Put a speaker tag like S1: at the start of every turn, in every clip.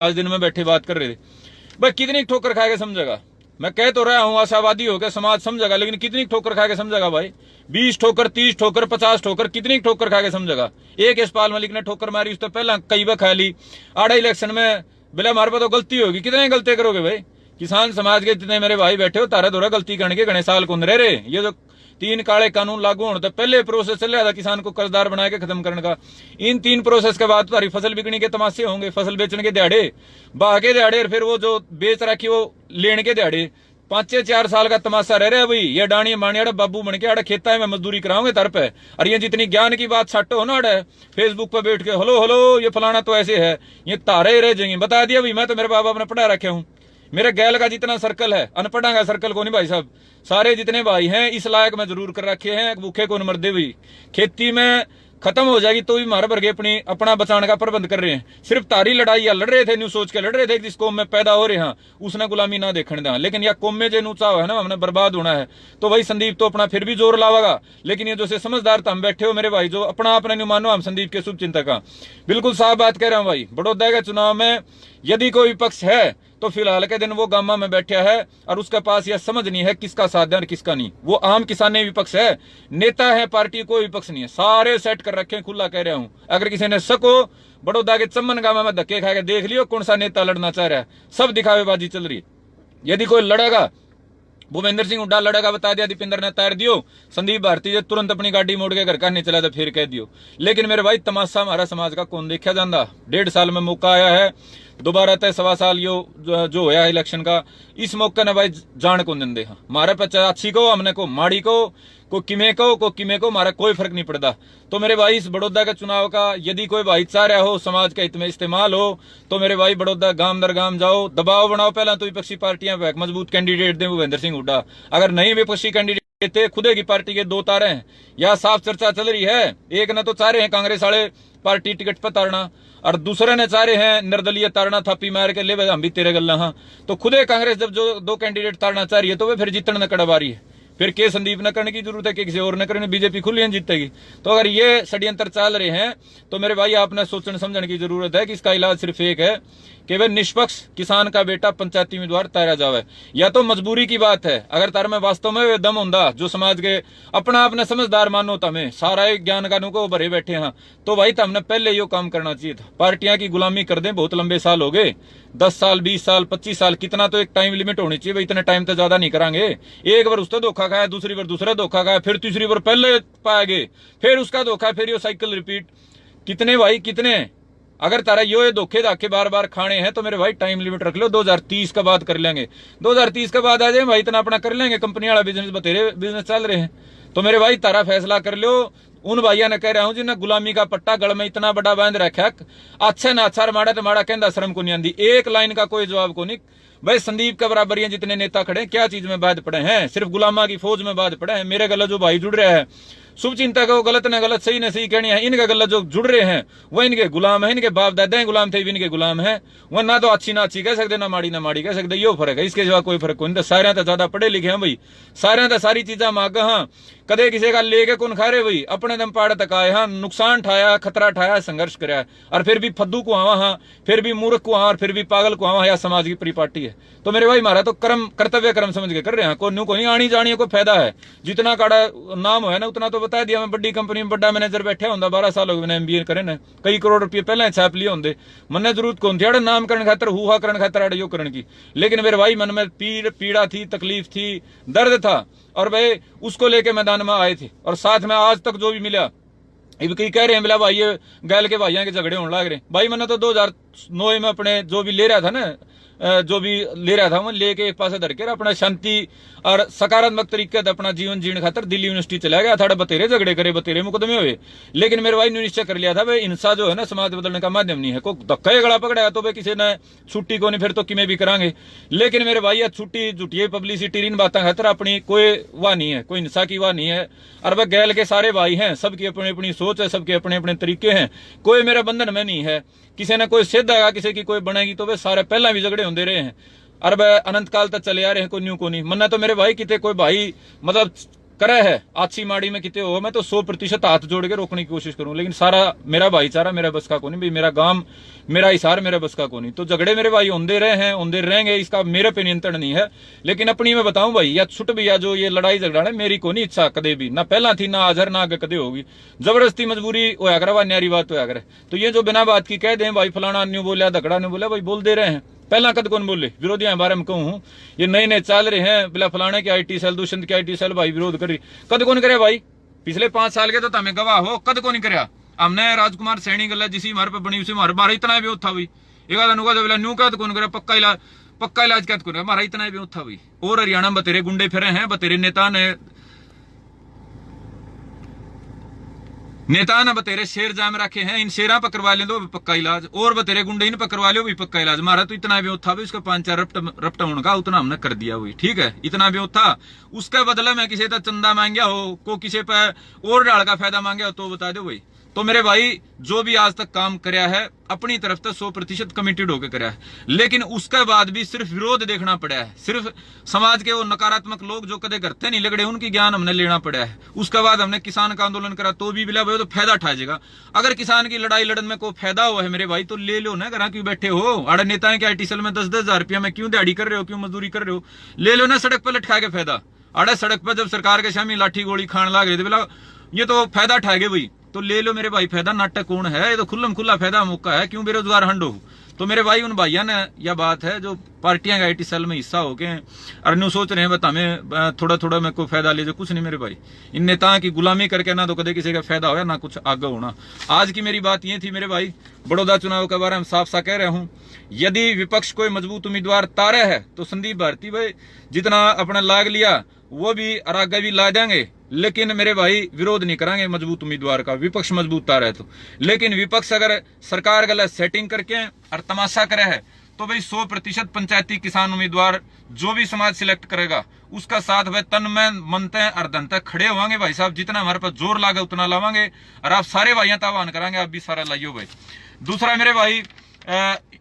S1: आज दिन में बैठे बात कर रहे थे, भाई कितनी ठोकर खा के समझेगा। मैं कह तो रहा हूं आशावादी हो गया समाज समझेगा, लेकिन कितनी ठोकर खा के समझेगा भाई? 20 ठोकर, 30 ठोकर, 50 ठोकर, कितनी ठोकर खा के समझेगा? एक यशपाल मलिक ने ठोकर मारी, उससे पहला कई बार खा ली। आड़ा इलेक्शन में बिला हमारे पास तो गलती होगी, कितने गलती करोगे भाई? किसान समाज के जितने मेरे भाई बैठे हो तारा दोरा गलती करने के गणे साल कौन रहे। ये जो 3 काले कानून लागू होने तो पहले प्रोसेस चल रहा था किसान को कर्जदार बना के खत्म करने का। इन 3 प्रोसेस के बाद तुम्हारी फसल बिकने के तमाशे होंगे, फसल बेचने के दिहाड़े, बहा के दिहाड़े, फिर वो जो बेच रखी वो लेने के दिहाड़े। 5-4 साल का तमाशा रह रहा है भाई। ये डाणी माणियाड़ा बाबू बन के आड़े खेता में मजदूरी कराओगे तर पे। और ये जितनी ज्ञान की बात छट हो ना अड़े फेसबुक पर बैठ के हलो हलो ये फलाना तो ऐसे है, ये तारे रह जाएंगे। बता दिया भाई, मैं तो मेरे बाप बाप ने पढ़ा रखे हूं। मेरे गैल का जितना सर्कल है अनपढ़ा का सर्कल को नहीं भाई साहब, सारे जितने भाई हैं इस लायक में जरूर कर रखे हैं। भूखे को न मरदे हुई खेती में खत्म हो जाएगी तो भी मार भर के अपना बचाने का प्रबंध कर रहे हैं। सिर्फ तारी लड़ाई या लड़ रहे थे, न्यू सोच के लड़ रहे थे जिस कौम में पैदा हो रहे हैं उसने गुलामी ना देखने दें। लेकिन यह कौम में जो नूचा है ना हमने बर्बाद होना है, तो भाई संदीप तो अपना फिर भी जोर लावेगा। लेकिन ये जो से समझदार हम बैठे हो मेरे भाई, जो अपना अपने न्यू मानो हम संदीप के शुभ चिंतक का बिल्कुल साफ बात कह रहा हूं भाई। बड़ौदा के चुनाव में यदि कोई विपक्ष है तो फिलहाल के दिन वो गामा में बैठा है और उसके पास यह समझ नहीं है किसका साथ है और किसका नहीं। वो आम किसान विपक्ष है, नेता है पार्टी, कोई विपक्ष नहीं है। सारे सेट कर रखे हैं, खुला कह रहा हूं। अगर किसी ने सको बड़ौदा के चम्मन गामा में धक्के खा के देख लियो कौन सा नेता लड़ना चाह रहा है। सब दिखावेबाजी चल रही है। यदि कोई लड़ेगा, भूपेंद्र सिंह हुड्डा लड़ेगा, बता दिया, दीपेंद्र ने तैर दियो, संदीप भारती जो तुरंत अपनी गाड़ी मोड़ के घर का नहीं चला तो फिर कह दियो। लेकिन मेरे भाई तमाशा हमारा समाज का कौन देखा जाता। 1.5 साल में मौका आया है, दोबारा तय 1.25 साल जो होया इलेक्शन का, इस मौके ने भाई जान को दिन दे। हमारे पे अच्छी को हमने को माड़ी को किमे को हमारा कोई फर्क नहीं पड़ता। तो मेरे भाई इस बड़ौदा के चुनाव का यदि कोई भाईचारा हो, समाज के हित में इस्तेमाल हो, तो मेरे भाई बड़ौदा गांव दर गांव जाओ, दबाव बनाओ। पहला तो विपक्षी पार्टियां मजबूत कैंडिडेट दें भूपेंद्र सिंह हुड्डा। अगर नहीं विपक्षी कैंडिडेट थे, खुदे की पार्टी के 2 तारे हैं, यह साफ चर्चा चल रही है। एक ने तो चाह रहे हैं कांग्रेस वाले पार्टी टिकट पर तारना, और दूसरे ने चाह रहे हैं निर्दलीय तारना, थापी मार के ले हम भी तेरे गल्ला। हाँ, तो खुदे कांग्रेस जब जो 2 कैंडिडेट तारना चाह रही है तो वे फिर जीतने न कड़ाबारी है। फिर के संदीप न करने की जरूरत है कि किसी और न करने, बीजेपी खुली जीतेगी। तो अगर ये षड्यंत्र चल रहे हैं तो मेरे भाई आपने सोचने समझने की जरूरत है कि इसका इलाज सिर्फ एक है कि वह निष्पक्ष किसान का बेटा पंचायती उम्मीदवार तारा जावे। या तो मजबूरी की बात है, अगर तार में वास्तव में वे दम होंदा जो समाज के अपना आपने समझदार मानो तमें सारा एक ज्ञान कानून को भरे बैठे हैं, तो भाई हमने पहले यो काम करना चाहिए था। पार्टियां की गुलामी कर दें, बहुत लंबे साल हो गए, 10 साल 20 साल 25 साल, कितना तो एक टाइम लिमिट होनी चाहिए भाई। इतने टाइम तो ज्यादा नहीं करांगे। एक बार उसका धोखा खाया, दूसरी बार दूसरा धोखा खाया, फिर तीसरी बार पहले पाएंगे, फिर उसका धोखा, फिर यो साइकिल रिपीट। कितने भाई कितने? अगर तारा यो धोखे धाखे बार बार खाने हैं तो मेरे भाई टाइम लिमिट रख लो, 2030 का बाद कर लेंगे। 2030 के बाद आ जाए भाई, इतना अपना कर लेंगे। कंपनी वाला बिजनेस बतेरे बिजनेस चल रहे हैं। तो मेरे भाई तारा फैसला कर लो। उन भाइयों ने कह रहा हूं जिन्हें गुलामी का पट्टा गल में इतना बड़ा बांध रखा, अच्छा ना अच्छा माड़ा तो माड़ा कहता शर्म को नहीं आंदी। एक लाइन का कोई जवाब को नहीं भाई। संदीप के बराबर ये जितने नेता खड़े क्या चीज में बाद पड़े हैं? सिर्फ गुलामा की फौज में बाद पड़े हैं। मेरे गला जो भाई जुड़ रहा है शुभ चिंता का, वो गलत न गलत सही न सही कहनी है। इनका गलत जो जुड़ रहे हैं वह इनके गुलाम है, इनके बाप दादा गुलाम थे भी इनके गुलाम है। वह ना तो अच्छी ना अच्छी कह सकते, ना माड़ी ना माड़ी कह सकते। यो फर्क है, इसके सिवा कोई फर्क कोई नहीं। सारे तो ज्यादा पढ़े लिखे हैं भाई, सारे तो सारी चीजा मांग। हाँ, कदे किसी का लेके कौन खा रहे भाई, अपने दम पाड़ तक आए। हाँ, नुकसान ठाया, खतरा ठाया, संघर्ष कराया, और फिर भी फद्दू को आवा, हाँ फिर भी मूर्ख को, और फिर भी पागल को आवा। या समाज की परिपाटी है। तो मेरे भाई हमारा तो कर्म कर्तव्य कर्म समझ के कर रहे हैं। को नहीं आनी जानी कोई फायदा है। जितना काड़ा नाम है ना उतना तो बता दिया। मैं बड़ी कंपनी में बड़ा मैनेजर बैठे होंगे, 12 साल हो गए MBA करे ना, कई करोड़ रुपये पहले छाप लिए होंगे। मन जरूरत कौन थी अड़े नाम करने खातर, हुआ करने खातर, अड़े यो करने की। लेकिन मेरे भाई मन में पीड़ा थी, तकलीफ थी, दर्द था, और भाई उसको लेके मैदान में आए थे। और साथ में आज तक जो भी मिला, कई कह रहे हैं मिला भाई ये गैल के भाइयों के झगड़े होने लग रहे। भाई मैंने तो 2009 में अपने जो भी ले रहा था ना, जो भी ले रहा था वो लेके एक पासे धर के अपना शांति और सकारात्मक तरीके से अपना जीवन जीने खातर दिल्ली यूनिवर्सिटी चला गया था। बतेरे झगड़े करे, बतेरे मुकदमे हुए। लेकिन मेरे भाई ने निश्चय कर लिया था भाई हिंसा जो है ना समाज बदलने का माध्यम नहीं है। कोई धक्का ही गला पकड़ाया तो भाई किसी ने छुट्टी को नहीं, फिर तो किमें भी करांगे। लेकिन मेरे भाई छुट्टी जुटिए पब्लिसिटी इन बातों खातर अपनी कोई वाह नहीं है, कोई हिंसा की वाह नहीं है। और वह गैल के सारे भाई हैं, सबकी अपनी अपनी सोच है, सबके अपने अपने तरीके हैं। कोई मेरे बंधन में नहीं है। किसी ने कोई सिद्ध है, किसी की कोई बनेगी, तो वे सारे पहला भी झगड़े होते रहे हैं और वह अनंत काल तक चले आ रहे हैं। कोई न्यू को नहीं मन्ना। तो मेरे भाई कितने कोई भाई मतलब करे है आछी माड़ी में कितने हो, मैं तो 100% हाथ जोड़ के रोकने की कोशिश करूं, लेकिन सारा मेरा भाईचारा मेरा बस का को नहीं भाई, मेरा गांव मेरा हिसार मेरा बस का को नहीं। तो झगड़े मेरे भाई होंदे रहे हैं, होंदे रहेंगे, इसका मेरे पे नियंत्रण नहीं है। लेकिन अपनी मैं बताऊं भाई, या छुट भी या जो ये लड़ाई झगड़ा है मेरी को नहीं इच्छा कदे भी, ना पहला थी ना आजर ना आगे कदे होगी। जबरदस्ती मजबूरी होया करे, वह न्यारी बात होया करे। तो ये जो बिना बात की कह दें भाई फलाना न्यू बोलिया झगड़ा न्यू बोलिया, भाई बोल दे रहे हैं, पहला कद कौन बोले विरोधियों के बारे में कहूं, ये नए नए चल रहे हैं बिला फलाने के IT सेल दुष्यंत के IT सेल भाई विरोध कर रही, कद कौन करे भाई? पिछले 5 साल के तो तमें गवाह हो, कद कौन कर हमने राजकुमार सैनी गल जिसी हमारे पे बनी उसी हमारा इतना भी था भाई, एक नुका न्यू कद कौन करे, पक्का इलाज क्या कौन हमारा इतना भी था भाई। और हरियाणा में बतेरे गुंडे फिरे हैं, बतेरे नेता ने बतेरे शेर जाम रखे हैं, इन शेरा पर करवा ले दो पक्का इलाज, और बतेरे गुंडे इन पर करवा लो भी पक्का इलाज। हमारा तो इतना भी था भी, उसका 5-4 रपटा उनका उतना हमने कर दिया हुई, ठीक है, इतना भी था। उसके बदले में किसी का चंदा मांगया हो, को किसी पे और डाल का फायदा मांगया हो तो बता दो भाई। तो मेरे भाई जो भी आज तक काम कराया है अपनी तरफ से 100% कमिटेड होकर कराया है, लेकिन उसके बाद भी सिर्फ विरोध देखना पड़ा है। सिर्फ समाज के वो नकारात्मक लोग जो कदे करते नहीं लगड़े उनकी ज्ञान हमने लेना पड़ा है। उसके बाद हमने किसान का आंदोलन करा तो भी बिला भाई तो फायदा उठाएगा। अगर किसान की लड़ाई लड़न में कोई फायदा हुआ है मेरे भाई तो ले लो ना, घर क्यों बैठे हो? आड़े नेता के IT सेल में 10-10 हजार रुपया में क्यों दिहाड़ी कर रहे हो, क्यों मजदूरी कर रहे हो? ले लो ना सड़क पर लटका के फायदा। आड़े सड़क पर जब सरकार के शामी लाठी गोली खान लग रहे थे बिला ये तो फायदा उठाएगे भाई, तो ले लो मेरे भाई फायदा। नाटक कौन है? ये तो खुल्लम खुल्ला फायदा मौका है, क्यों बेरोजगार हंडो। तो मेरे भाई उन भाइयों ने यह बात है जो पार्टियां का IT सेल में हिस्सा हो गए और न्यू सोच रहे हैं बता हमें थोड़ा थोड़ा मेरे को फायदा ले, जो कुछ नहीं मेरे भाई। इन नेताओं की गुलामी करके ना तो कदे किसी का फायदा होया ना कुछ आगे होना। आज की मेरी बात ये थी मेरे भाई, बड़ौदा चुनाव के बारे में साफ सा कह रहा हूं, यदि विपक्ष कोई मजबूत उम्मीदवार तारे है तो संदीप भारती भाई जितना अपना लाग लिया वो भी और आगे भी ला देंगे, लेकिन मेरे भाई विरोध नहीं करांगे मजबूत उम्मीदवार का, विपक्ष मजबूत तार है तो। लेकिन विपक्ष अगर सरकार गलत सेटिंग करके और तमाशा करे है तो भाई 100% पंचायती किसान उम्मीदवार जो भी समाज सिलेक्ट करेगा उसका साथ भाई तन में मन तय और धन तक खड़े होंगे भाई साहब। जितना हमारे पास जोर लागे उतना लावांगे और आप सारे भाइयों का आह्वान करांगे, आप भी सारा लाइयो भाई। दूसरा मेरे भाई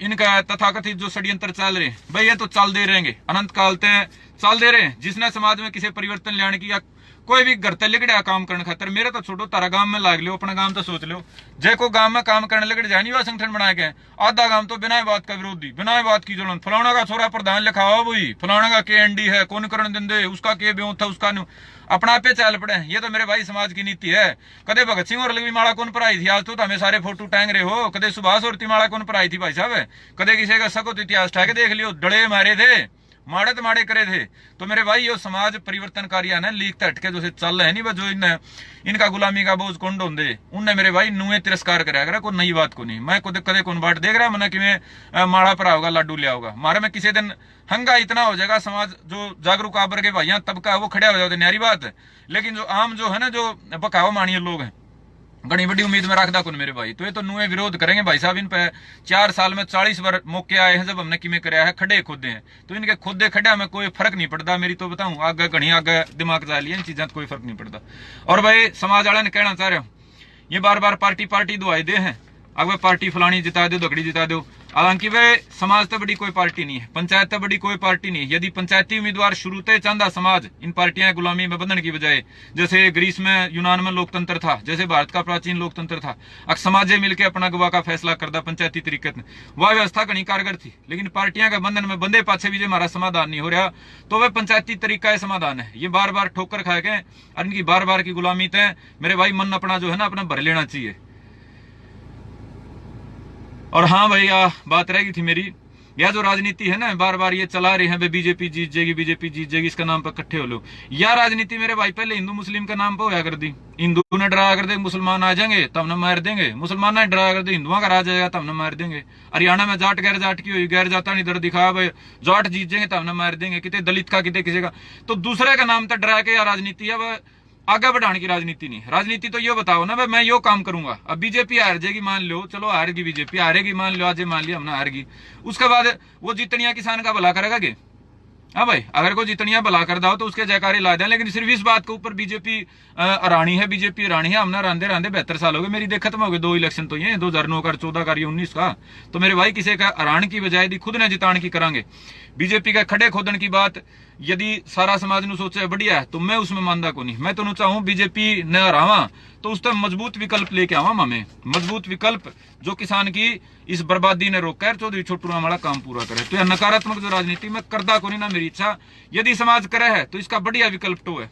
S1: इनका तथाकथित जो षड्यंत्र चल रहे भाई ये तो चल दे रहेंगे अनंत काल तक चल दे रहे हैं। जिसने समाज में किसी परिवर्तन लाने की या कोई भी घर लिगड़ा काम करने खातर, मेरे तो छोड़ो तारा गांव में लाग लो, अपना गांव तो सोच लो। जय को गांव में काम करने लगे जाए नहीं वह संगठन बना के आधा गांव तो बिना बात का विरोधी, बिना बात की जलन, फलाना का छोरा प्रधान लिखा हो भाई, फलाना का KND है, कौन करण देंदे, उसका के ब्यों था, उसका न्यू अपना पे चल पड़े। ये तो मेरे भाई समाज की नीति है। कदे भगत सिंह और लगी माला कौन पर आई थी, आज तो हमें सारे फोटो टांग रहे हो। कदे सुभाष और माला कौन पर आई थी भाई साहब, कदे किसी का सको तो इतिहास ठाके देख लियो, डड़े मारे थे, माड़े तो माड़े करे थे। तो मेरे भाई यो समाज परिवर्तनकारी है ना, लीक तटके जो चल रहे नहीं जो इनका गुलामी का बोझ कौन ढोंदे उनने मेरे भाई नुए तिरस्कार कराया करा, कोई नई बात को नहीं। मैं कदे कौन बाट देख रहा मैंने कि माड़ा पर होगा लाडू लिया होगा मारे में किसी दिन हंगा इतना हो जाएगा, समाज जो जागरूक आबर के भाइयां तबका है वो खड़ा हो जाते न्यारी बात है। लेकिन जो आम जो है ना जो बकावा मानिए लोग हैं बड़ी बड़ी उम्मीद में रखदा कौन मेरे भाई, तो ये तो नुए विरोध करेंगे भाई साहब। इन पे 4 साल में 40 बार मौके आए हैं जब हमने किमें कराया है, खड़े खुदे हैं, तो इनके खुदे खड़े में कोई फर्क नहीं पड़ता। मेरी तो बताऊं आगे घनी आगे दिमाग जा लिया इन चीजों कोई फर्क नहीं पड़ता। और भाई समाज वाले ने कहना चाह रहे हो ये बार बार पार्टी दुआई दे हैं, अगर पार्टी फलानी जिता दो दगड़ी जिता दो। हालांकि वह समाज तो बड़ी कोई पार्टी नहीं है, पंचायत तो बड़ी कोई पार्टी नहीं है। यदि पंचायती उम्मीदवार शुरू से चाहता समाज इन पार्टियां गुलामी में बंधन की बजाय, जैसे ग्रीस में यूनान में लोकतंत्र था, जैसे भारत का प्राचीन लोकतंत्र था, अब समाज मिलकर अपना गवाह का फैसला करता पंचायती तरीके से, वह व्यवस्था घनी कारगर थी। लेकिन पार्टियां के बंधन में बंधे पाछे भी जो हमारा समाधान नहीं हो रहा, तो वह पंचायती तरीका समाधान है। ये बार बार ठोकर खा के और इनकी बार बार की गुलामी तय मेरे भाई मन अपना जो है ना अपना भर लेना चाहिए। और हाँ भाई बात रह गई थी मेरी, यह जो राजनीति है ना बार बार ये चला रहे हैं बीजेपी जीत जाएगी इसका नाम पर इकट्ठे हो लो। यह राजनीति मेरे भाई पहले हिंदू मुस्लिम का नाम पर होया कर दी, हिंदू ने डरा कर दे मुसलमान आ जाएंगे तब न मार देंगे, मुसलमान ने डरा कर दे हिंदुओं का राज आएगा तब न मार देंगे। हरियाणा में जाट गैर जाट की हुई, गैर जाता नहीं डर दिखा भाई जाट जीत जाएंगे तब न मार देंगे, कितने दलित का कितने किसी का, तो दूसरे का नाम तो डरा के या राजनीति है वह आगे बढ़ाने की राजनीति नहीं। राजनीति तो ये बताओ ना भाई मैं यो काम करूंगा, अब बीजेपी हार जाएगी मान लो, चलो हारेगी बीजेपी, हारेगी मान लो, आज मान लिया हमने हारेगी, उसके बाद वो जितनिया किसान का भला करेगा के हाँ भाई, अगर कोई जितनिया भला कर दाओ तो उसके जयकारे ला दें, लेकिन सिर्फ इस बात के ऊपर बीजेपी रानी है, बीजेपी रानी है, हमने रांधे रांधे 72 साल हो गए, मेरी देख खत्म हो गए। 2 इलेक्शन तो ये 2009 का, 14 का, 19 का। तो मेरे भाई किसी का हरान की बजाय दी खुद ने जितान की करांगे। बीजेपी का खड़े खोदन की बात यदि सारा समाज नु सोचे बढ़िया है तो मैं उसमें मानदा को नहीं। मैं तो चाहूं बीजेपी न हरावा तो उस तक मजबूत विकल्प लेके आवा, हमें मजबूत विकल्प जो किसान की इस बर्बादी ने रोका है, चौधरी छोटू राम वाला काम पूरा करे। तो यह नकारात्मक जो राजनीति में करदा को नहीं ना, मेरी इच्छा यदि समाज करे है तो इसका बढ़िया विकल्प तो है।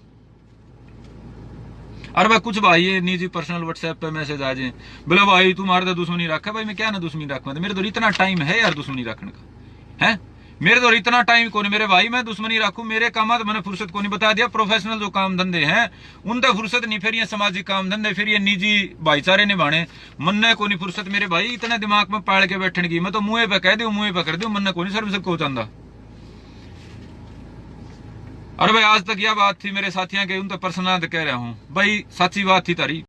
S1: अरे भाई कुछ भाई ये निजी पर्सनल व्हाट्सएप पे मैसेज आ जाए, बोले भाई तू मारे तो दुश्मनी रखा। भाई मैं क्या ना दुश्मनी रखा, मेरे तो इतना टाइम है यार दुश्मनी रखने का है, मेरे तो इतना टाइम को नहीं मेरे भाई मैं दुश्मनी रखूं। मेरे काम तो मैंने फुर्सत को नहीं बता दिया। प्रोफेशनल जो काम धंधे हैं उन तक फुर्सत नहीं, फिर ये सामाजिक काम धंधे, फिर ये निजी भाईचारे निभाने मन को नहीं फुर्सत मेरे भाई। इतने दिमाग में पाड़ के बैठने की मैं तो मुंह पे कह दू, मुंह पे कर दू, मन को नहीं सर्विस को चाहता। अरे भाई आज तक यह बात थी मेरे साथियों के, उन तो पर्सनल कह रहा हूं भाई, सच्ची बात थी तारी।